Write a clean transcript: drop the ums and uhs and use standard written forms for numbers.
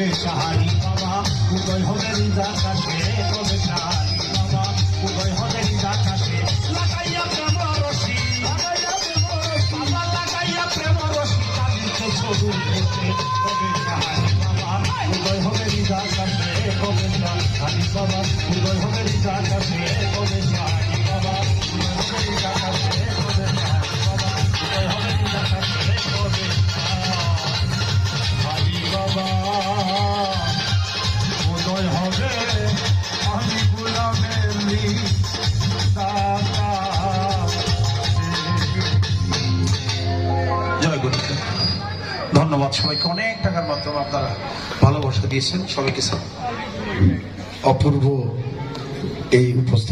কবে সাহারি বাবা উদয় হবে আকাশে কবে সাহারি বাবা উদয় হবে আকাশে লাগাইয়া প্রেম রশি বাবা লাগাইয়া প্রেম রশি কাঁদিতে শুরু হচ্ছে কবে সাহারি বাবা উদয় হবে আকাশে কবে সাহারি বাবা উদয় হবে আকাশে কবে সাহারি বাবা উদয় হবে আকাশে কবে সাহারি বাবা উদয় হবে আকাশে কবে সাহারি বাবা উদয় হবে আমি গোলামের জয় গুরু। ধন্যবাদ সবাইকে, অনেক টাকার মাধ্যমে আপনারা ভালোবাসা দিয়েছেন সবাইকে। অপূর্ব এই উপস্থাপনা।